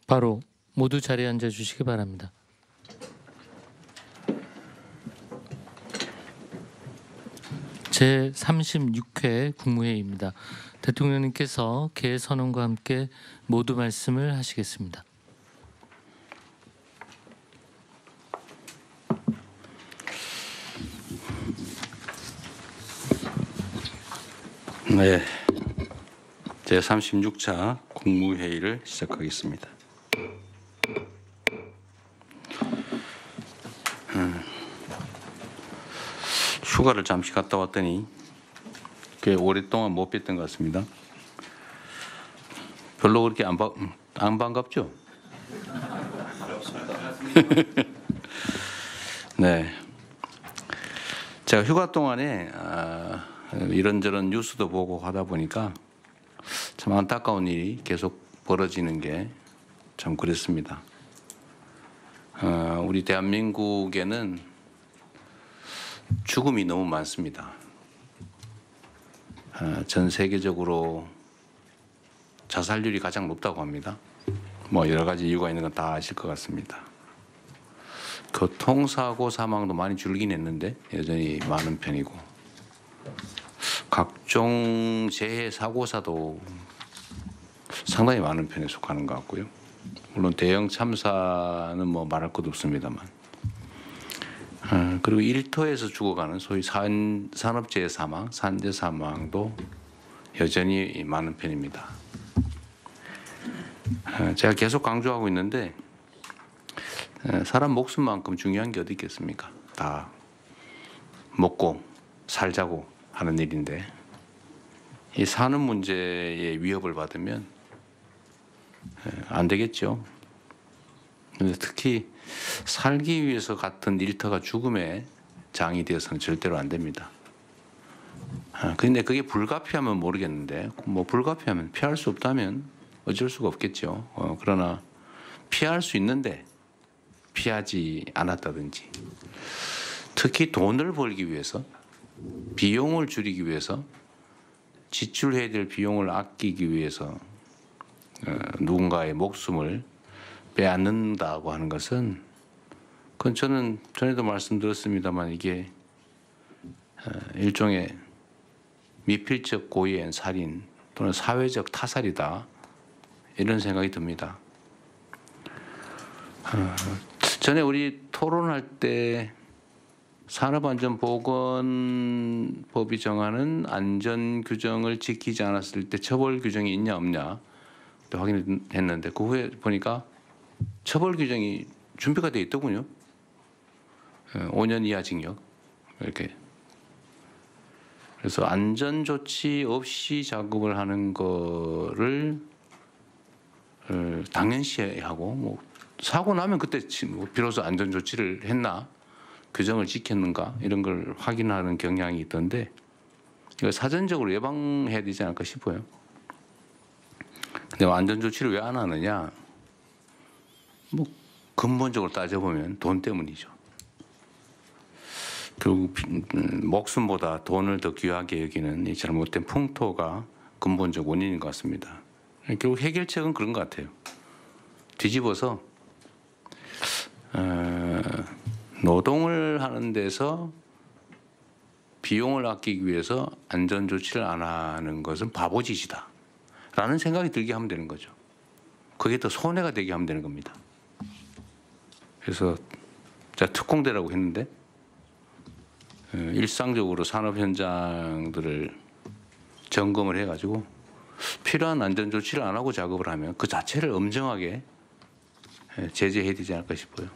바로 모두 자리에 앉아 주시기 바랍니다. 제36회 국무회의입니다. 대통령님께서 개회 선언과 함께 모두 말씀을 하시겠습니다. 네, 제36차 국무회의를 시작하겠습니다. 휴가를 잠시 갔다 왔더니 꽤 오랫동안 못 뵀던 것 같습니다. 별로 그렇게 안 반갑죠? 네, 제가 휴가 동안에 이런저런 뉴스도 보고 하다 보니까 참 안타까운 일이 계속 벌어지는 게 참 그랬습니다. 우리 대한민국에는 죽음이 너무 많습니다. 전 세계적으로 자살률이 가장 높다고 합니다. 뭐 여러 가지 이유가 있는 건 다 아실 것 같습니다. 교통사고 사망도 많이 줄긴 했는데 여전히 많은 편이고, 각종 재해 사고사도 상당히 많은 편에 속하는 것 같고요. 물론 대형 참사는 뭐 말할 것도 없습니다만, 그리고 일터에서 죽어가는 소위 산업재해 사망, 산재 사망도 여전히 많은 편입니다. 제가 계속 강조하고 있는데 사람 목숨만큼 중요한 게 어디 있겠습니까? 다 먹고 살자고 하는 일인데, 이 사는 문제에 위협을 받으면 안 되겠죠. 근데 특히 살기 위해서 같은 일터가 죽음의 장이 되어서는 절대로 안 됩니다. 그런데 그게 불가피하면 모르겠는데, 뭐 불가피하면, 피할 수 없다면 어쩔 수가 없겠죠. 그러나 피할 수 있는데 피하지 않았다든지, 특히 돈을 벌기 위해서, 비용을 줄이기 위해서, 지출해야 될 비용을 아끼기 위해서 누군가의 목숨을 빼앗는다고 하는 것은, 그건 저는 전에도 말씀드렸습니다만 이게 일종의 미필적 고의의 살인 또는 사회적 타살이다, 이런 생각이 듭니다. 전에 우리 토론할 때 산업안전보건법이 정하는 안전규정을 지키지 않았을 때 처벌 규정이 있냐 없냐 확인했는데, 그 후에 보니까 처벌 규정이 준비가 되어 있더군요. 5년 이하 징역 이렇게. 그래서 안전조치 없이 작업을 하는 거를 당연시하고, 뭐 사고 나면 그때 비로소 안전조치를 했나, 규정을 지켰는가, 이런 걸 확인하는 경향이 있던데, 이거 사전적으로 예방해야 되지 않을까 싶어요. 근데 안전조치를 왜 안 하느냐? 뭐 근본적으로 따져보면 돈 때문이죠. 결국 목숨보다 돈을 더 귀하게 여기는 이 잘못된 풍토가 근본적 원인인 것 같습니다. 결국 해결책은 그런 것 같아요. 뒤집어서 노동을 하는 데서 비용을 아끼기 위해서 안전조치를 안 하는 것은 바보짓이다 라는 생각이 들게 하면 되는 거죠. 그게 더 손해가 되게 하면 되는 겁니다. 그래서 제가 특공대라고 했는데, 일상적으로 산업 현장들을 점검을 해가지고 필요한 안전조치를 안 하고 작업을 하면 그 자체를 엄정하게 제재해야 되지 않을까 싶어요.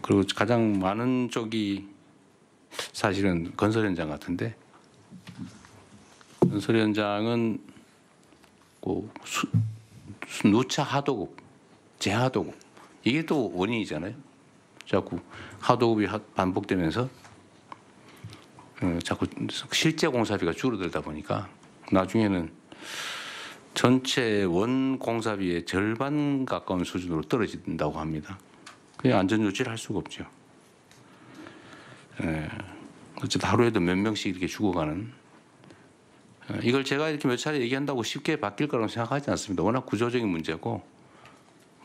그리고 가장 많은 쪽이 사실은 건설 현장 같은데, 건설 현장은 누차 하도급, 재하도급, 이게 또 원인이잖아요. 자꾸 하도급이 반복되면서 자꾸 실제 공사비가 줄어들다 보니까 나중에는 전체 원 공사비의 절반 가까운 수준으로 떨어진다고 합니다. 그냥 안전조치를 할 수가 없죠. 어쨌든 하루에도 몇 명씩 이렇게 죽어가는 이걸 제가 이렇게 몇 차례 얘기한다고 쉽게 바뀔 거라고 생각하지 않습니다. 워낙 구조적인 문제고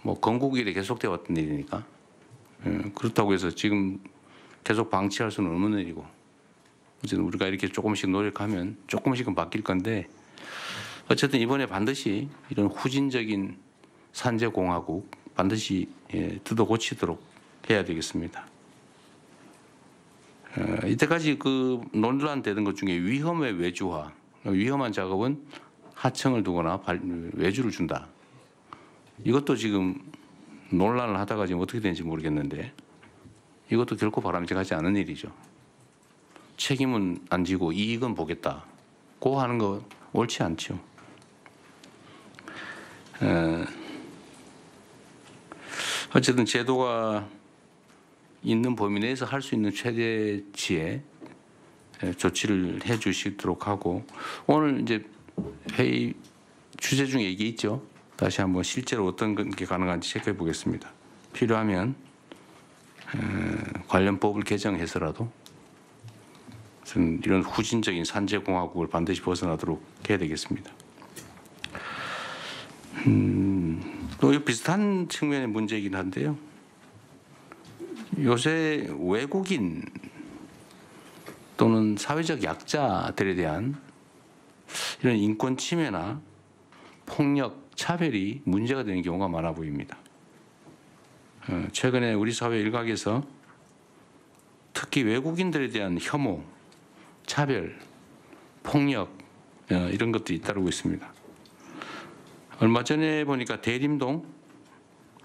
뭐 건국 이래 계속되어 왔던 일이니까. 그렇다고 해서 지금 계속 방치할 수는 없는 일이고 어쨌든 우리가 이렇게 조금씩 노력하면 조금씩은 바뀔 건데 어쨌든 이번에 반드시 이런 후진적인 산재공화국 반드시 뜯어 고치도록 해야 되겠습니다. 이때까지 그 논란되던 것 중에 위험의 외주화, 위험한 작업은 하청을 두거나 외주를 준다. 이것도 지금 논란을 하다가 지금 어떻게 되는지 모르겠는데 이것도 결코 바람직하지 않은 일이죠. 책임은 안 지고 이익은 보겠다. 고 하는 거 옳지 않죠. 어쨌든 제도가 있는 범위 내에서 할 수 있는 최대치의 조치를 해 주시도록 하고 오늘 이제 회의 주제 중에 얘기 있죠. 다시 한번 실제로 어떤 게 가능한지 체크해 보겠습니다. 필요하면 관련 법을 개정해서라도 이런 후진적인 산재공화국을 반드시 벗어나도록 해야 되겠습니다. 또 비슷한 측면의 문제이긴 한데요. 요새 외국인 또는 사회적 약자들에 대한 이런 인권 침해나 폭력, 차별이 문제가 되는 경우가 많아 보입니다. 최근에 우리 사회 일각에서 특히 외국인들에 대한 혐오, 차별, 폭력 이런 것들이 잇따르고 있습니다. 얼마 전에 보니까 대림동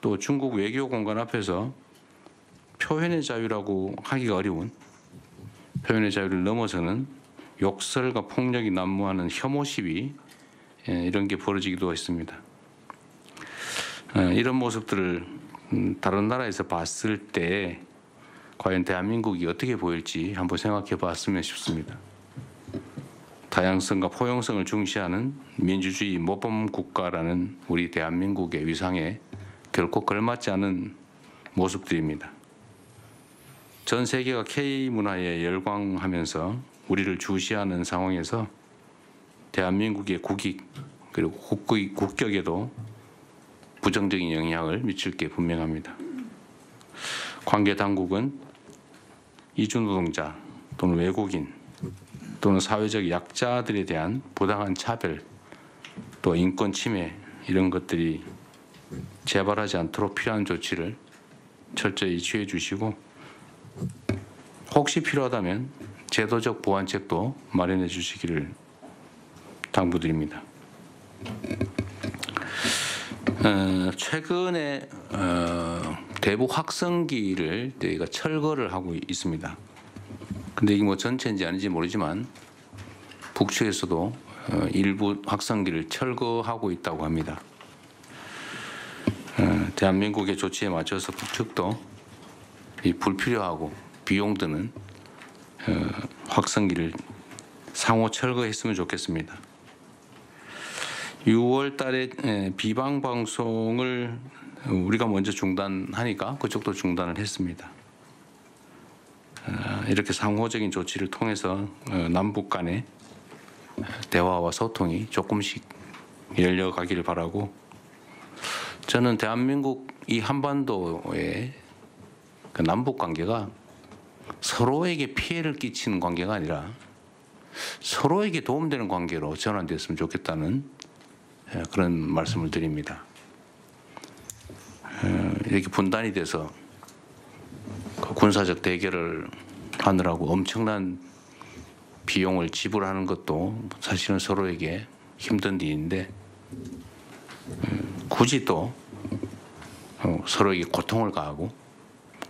또 중국 외교공간 앞에서 표현의 자유라고 하기가 어려운 표현의 자유를 넘어서는 욕설과 폭력이 난무하는 혐오 시위 이런 게 벌어지기도 했습니다. 이런 모습들을 다른 나라에서 봤을 때 과연 대한민국이 어떻게 보일지 한번 생각해 봤으면 싶습니다. 다양성과 포용성을 중시하는 민주주의 모범 국가라는 우리 대한민국의 위상에 결코 걸맞지 않은 모습들입니다. 전 세계가 K-문화에 열광하면서 우리를 주시하는 상황에서 대한민국의 국익 그리고 국격에도 부정적인 영향을 미칠 게 분명합니다. 관계 당국은 이주노동자 또는 외국인 또는 사회적 약자들에 대한 부당한 차별 또 인권 침해 이런 것들이 재발하지 않도록 필요한 조치를 철저히 취해 주시고 혹시 필요하다면 제도적 보완책도 마련해 주시기를 당부드립니다. 최근에 대북 확성기를 저희가 철거를 하고 있습니다. 근데 이게 뭐 전체인지 아닌지 모르지만 북측에서도 일부 확성기를 철거하고 있다고 합니다. 대한민국의 조치에 맞춰서 북측도 이 불필요하고 비용 드는 확성기를 상호 철거했으면 좋겠습니다. 6월 달에 비방 방송을 우리가 먼저 중단하니까 그쪽도 중단을 했습니다. 이렇게 상호적인 조치를 통해서 남북 간의 대화와 소통이 조금씩 열려가기를 바라고 저는 대한민국 이 한반도의 그 남북 관계가 서로에게 피해를 끼치는 관계가 아니라 서로에게 도움되는 관계로 전환됐으면 좋겠다는 그런 말씀을 드립니다. 이렇게 분단이 돼서 군사적 대결을 하느라고 엄청난 비용을 지불하는 것도 사실은 서로에게 힘든 일인데 굳이 또 서로에게 고통을 가하고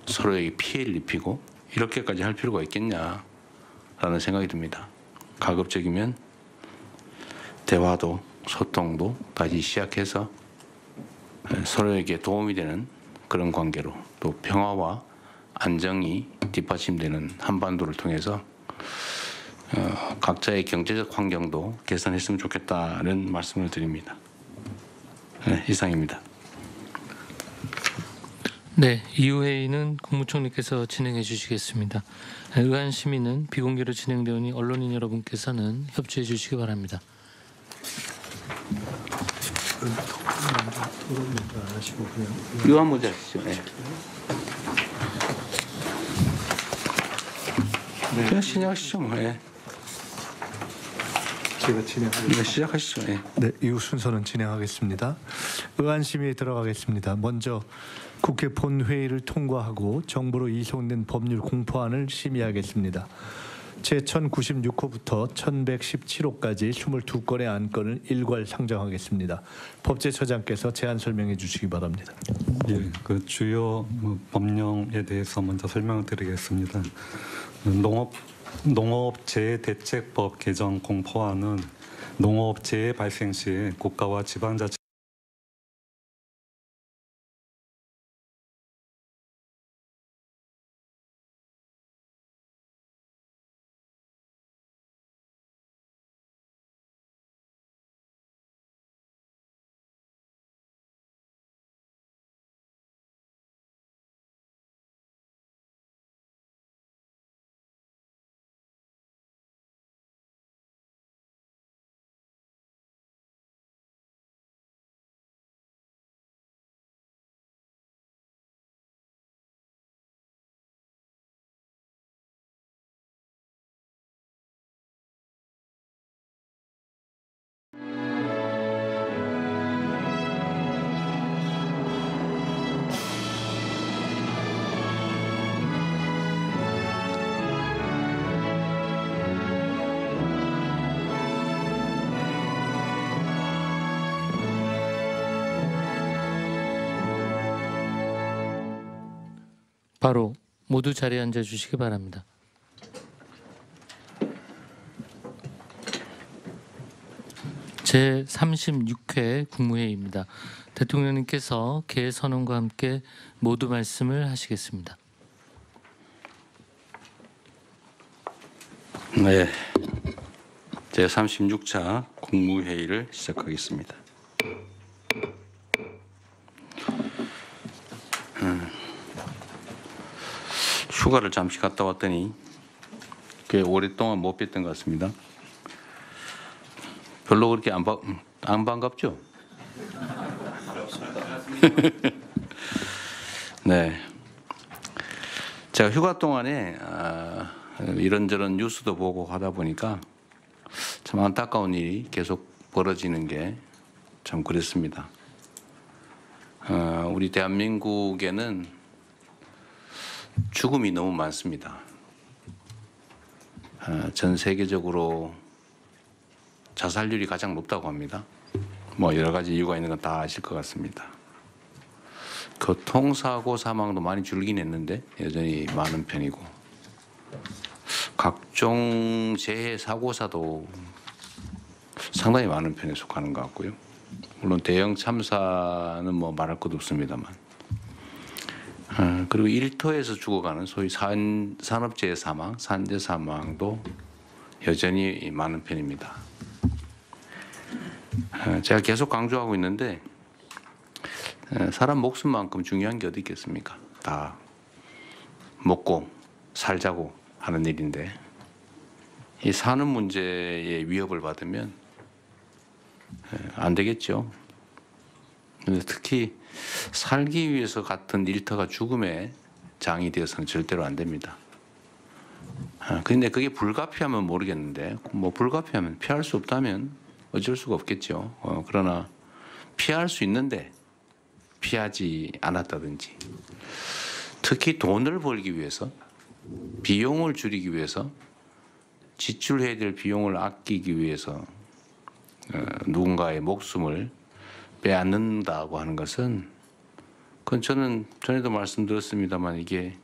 서로에게 피해를 입히고 이렇게까지 할 필요가 있겠냐라는 생각이 듭니다. 가급적이면 대화도 소통도 다시 시작해서 서로에게 도움이 되는 그런 관계로 또 평화와 안정이 뒷받침되는 한반도를 통해서 각자의 경제적 환경도 개선했으면 좋겠다는 말씀을 드립니다. 이상입니다. 네, 이후 회의는 국무총리께서 진행해 주시겠습니다. 의안 심의는 비공개로 진행되오니 언론인 여러분께서는 협조해 주시기 바랍니다. 토론 먼저 안 하시고 그냥 의안 문제 하시죠. 네. 그냥 시작하시죠. 뭐. 네. 제가 진행하겠습니다. 네, 시작하시죠. 네. 네, 이후 순서는 진행하겠습니다. 의안 심의에 들어가겠습니다. 먼저 국회 본회의를 통과하고 정부로 이송된 법률 공포안을 심의하겠습니다. 제1096호부터 1117호까지 22건의 안건을 일괄 상정하겠습니다. 법제처장께서 제안 설명해 주시기 바랍니다. 예, 그 주요 법령에 대해서 먼저 설명을 드리겠습니다. 농업재해대책법 개정 공포안은 농업재해 발생 시 국가와 지방자치 바로 모두 자리에 앉아 주시기 바랍니다. 제36회 국무회의입니다. 대통령님께서 개회 선언과 함께 모두 말씀을 하시겠습니다. 네, 제36차 국무회의를 시작하겠습니다. 휴가를 잠시 갔다 왔더니 꽤 오랫동안 못 뵀던 것 같습니다. 별로 그렇게 안 반갑죠? 네, 제가 휴가 동안에 이런저런 뉴스도 보고 하다 보니까 참 안타까운 일이 계속 벌어지는 게 참 그랬습니다. 우리 대한민국에는 죽음이 너무 많습니다. 전 세계적으로 자살률이 가장 높다고 합니다. 뭐 여러 가지 이유가 있는 건 다 아실 것 같습니다. 교통사고 사망도 많이 줄긴 했는데 여전히 많은 편이고, 각종 재해 사고사도 상당히 많은 편에 속하는 것 같고요. 물론 대형 참사는 뭐 말할 것도 없습니다만, 그리고 일터에서 죽어가는 소위 산업재해 사망, 산재 사망도 여전히 많은 편입니다. 제가 계속 강조하고 있는데 사람 목숨만큼 중요한 게 어디 있겠습니까? 다 먹고 살자고 하는 일인데, 이 사는 문제의 위협을 받으면 안 되겠죠. 근데 특히 살기 위해서 같은 일터가 죽음의 장이 되어서는 절대로 안 됩니다. 그런데 그게 불가피하면 모르겠는데, 뭐 불가피하면, 피할 수 없다면 어쩔 수가 없겠죠. 그러나 피할 수 있는데 피하지 않았다든지, 특히 돈을 벌기 위해서, 비용을 줄이기 위해서, 지출해야 될 비용을 아끼기 위해서 누군가의 목숨을 빼앗는다고 하는 것은, 그건 저는 전에도 말씀드렸습니다만 이게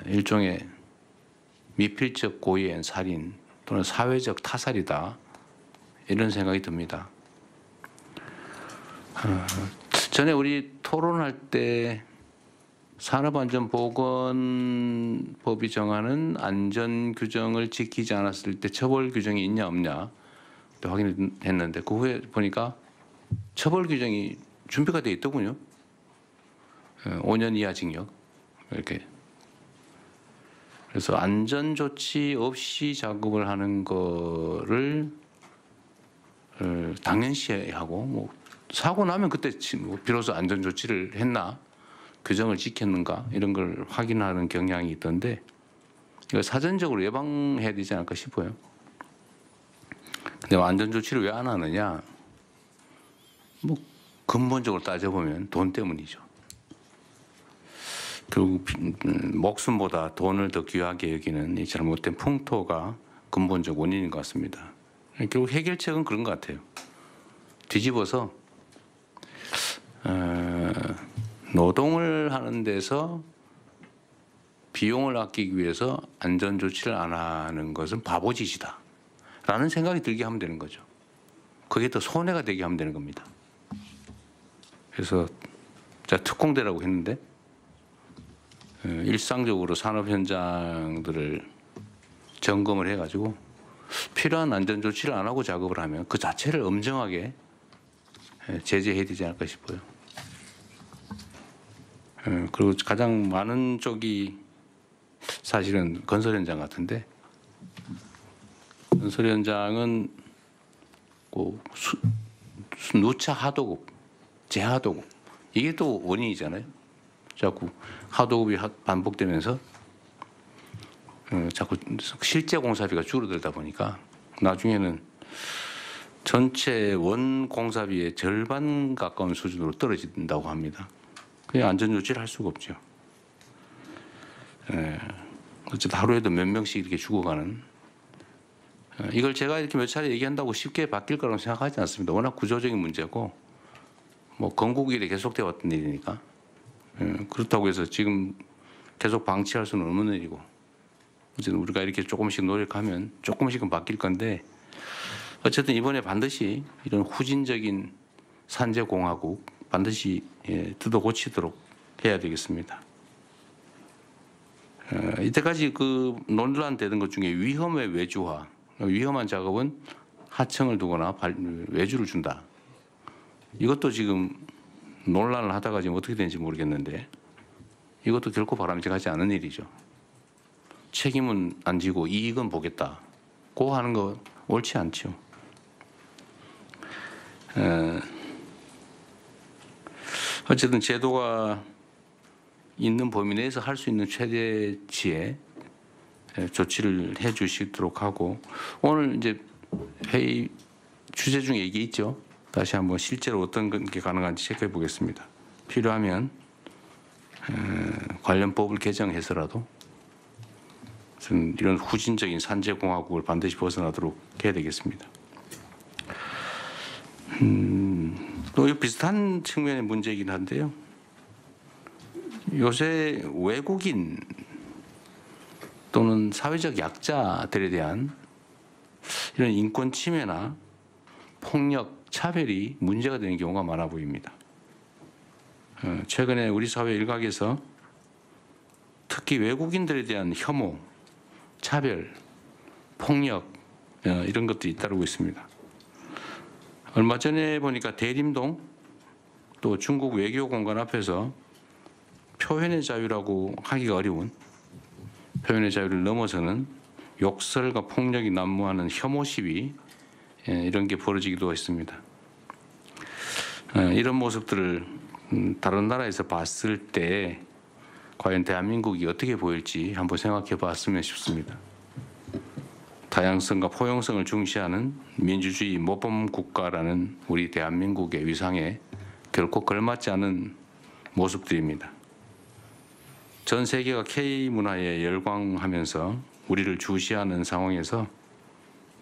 일종의 미필적 고의엔 살인 또는 사회적 타살이다, 이런 생각이 듭니다. 전에 우리 토론할 때 산업안전보건법이 정하는 안전규정을 지키지 않았을 때 처벌 규정이 있냐 없냐 확인했는데, 그 후에 보니까 처벌 규정이 준비가 돼 있더군요. 5년 이하 징역 이렇게. 그래서 안전 조치 없이 작업을 하는 거를 당연시하고 뭐 사고 나면 그때 비로소 안전 조치를 했나 규정을 지켰는가 이런 걸 확인하는 경향이 있던데 이거 사전적으로 예방해야 되지 않을까 싶어요. 근데 안전 조치를 왜 안 하느냐? 뭐 근본적으로 따져보면 돈 때문이죠. 결국 목숨보다 돈을 더 귀하게 여기는 이 잘못된 풍토가 근본적 원인인 것 같습니다. 결국 해결책은 그런 것 같아요. 뒤집어서 노동을 하는 데서 비용을 아끼기 위해서 안전 조치를 안 하는 것은 바보짓이다 라는 생각이 들게 하면 되는 거죠. 그게 더 손해가 되게 하면 되는 겁니다. 그래서 제가 특공대라고 했는데 일상적으로 산업 현장들을 점검을 해가지고 필요한 안전 조치를 안 하고 작업을 하면 그 자체를 엄정하게 제재해야 되지 않을까 싶어요. 그리고 가장 많은 쪽이 사실은 건설 현장 같은데 건설 현장은 누차 하도급, 재하도급 이게 또 원인이잖아요. 자꾸 하도급이 반복되면서 자꾸 실제 공사비가 줄어들다 보니까 나중에는 전체 원 공사비의 절반 가까운 수준으로 떨어진다고 합니다. 그냥 안전 조치를 할 수가 없죠. 어쨌든 하루에도 몇 명씩 이렇게 죽어가는 이걸 제가 이렇게 몇 차례 얘기한다고 쉽게 바뀔 거라고 생각하지 않습니다. 워낙 구조적인 문제고 뭐 건국일에 계속되어 왔던 일이니까 그렇다고 해서 지금 계속 방치할 수는 없는 일이고 어쨌든 우리가 이렇게 조금씩 노력하면 조금씩은 바뀔 건데 어쨌든 이번에 반드시 이런 후진적인 산재공화국 반드시 뜯어 고치도록 해야 되겠습니다. 이때까지 그 논란되던 것 중에 위험의 외주화, 위험한 작업은 하청을 두거나 외주를 준다. 이것도 지금 논란을 하다가 지금 어떻게 되는지 모르겠는데 이것도 결코 바람직하지 않은 일이죠. 책임은 안 지고 이익은 보겠다. 고 하는 거 옳지 않죠. 어쨌든 제도가 있는 범위 내에서 할 수 있는 최대치의 조치를 해 주시도록 하고 오늘 이제 회의 주제 중에 이게 있죠. 다시 한번 실제로 어떤 게 가능한지 체크해 보겠습니다. 필요하면 관련 법을 개정해서라도 이런 후진적인 산재공화국을 반드시 벗어나도록 해야 되겠습니다. 또 비슷한 측면의 문제이긴 한데요. 요새 외국인 또는 사회적 약자들에 대한 이런 인권 침해나 폭력, 차별이 문제가 되는 경우가 많아 보입니다. 최근에 우리 사회 일각에서 특히 외국인들에 대한 혐오, 차별, 폭력 이런 것들이 잇따르고 있습니다. 얼마 전에 보니까 대림동 또 중국 외교 공간 앞에서 표현의 자유라고 하기가 어려운 표현의 자유를 넘어서는 욕설과 폭력이 난무하는 혐오 시위 이런 게 벌어지기도 했습니다. 이런 모습들을 다른 나라에서 봤을 때 과연 대한민국이 어떻게 보일지 한번 생각해 봤으면 싶습니다. 다양성과 포용성을 중시하는 민주주의 모범 국가라는 우리 대한민국의 위상에 결코 걸맞지 않은 모습들입니다. 전 세계가 K-문화에 열광하면서 우리를 주시하는 상황에서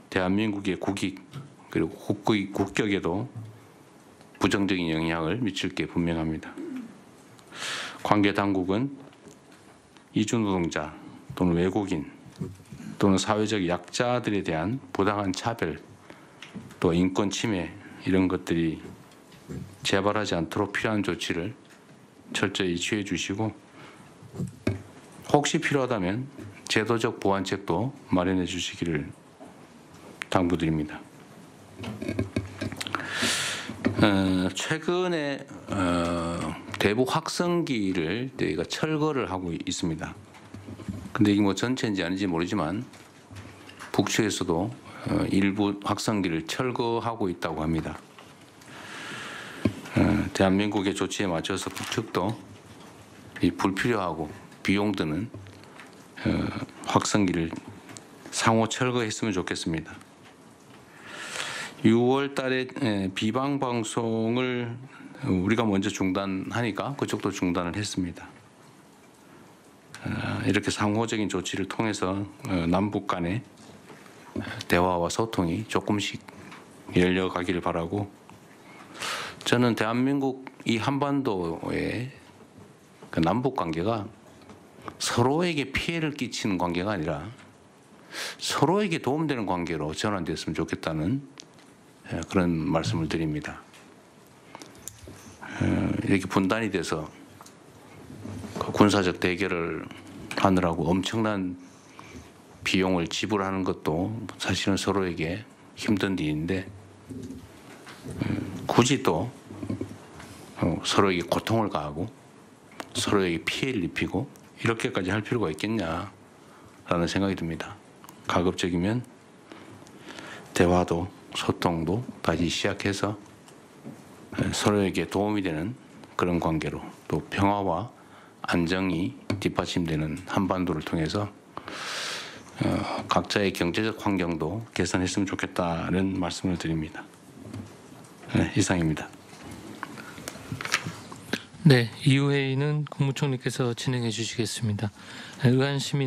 대한민국의 국익 그리고 국격에도 부정적인 영향을 미칠 게 분명합니다. 관계 당국은 이주노동자 또는 외국인 또는 사회적 약자들에 대한 부당한 차별 또 인권 침해 이런 것들이 재발하지 않도록 필요한 조치를 철저히 취해 주시고 혹시 필요하다면 제도적 보완책도 마련해 주시기를 당부드립니다. 최근에 대북 확성기를 저희가 철거를 하고 있습니다. 근데 이게 뭐 전체인지 아닌지 모르지만 북측에서도 일부 확성기를 철거하고 있다고 합니다. 대한민국의 조치에 맞춰서 북측도 이 불필요하고 비용 드는 확성기를 상호 철거했으면 좋겠습니다. 6월 달에 비방 방송을 우리가 먼저 중단하니까 그쪽도 중단을 했습니다. 이렇게 상호적인 조치를 통해서 남북 간의 대화와 소통이 조금씩 열려가기를 바라고, 저는 대한민국 이 한반도의 그 남북 관계가 서로에게 피해를 끼치는 관계가 아니라 서로에게 도움되는 관계로 전환됐으면 좋겠다는 그런 말씀을 드립니다. 이렇게 분단이 돼서 군사적 대결을 하느라고 엄청난 비용을 지불하는 것도 사실은 서로에게 힘든 일인데, 굳이 또 서로에게 고통을 가하고 서로에게 피해를 입히고 이렇게까지 할 필요가 있겠냐라는 생각이 듭니다. 가급적이면 대화도 소통도 다시 시작해서 서로에게 도움이 되는 그런 관계로, 또 평화와 안정이 뒷받침되는 한반도를 통해서 각자의 경제적 환경도 개선했으면 좋겠다는 말씀을 드립니다. 이상입니다. 네, 이후 회의는 국무총리께서 진행해 주시겠습니다. 의안시민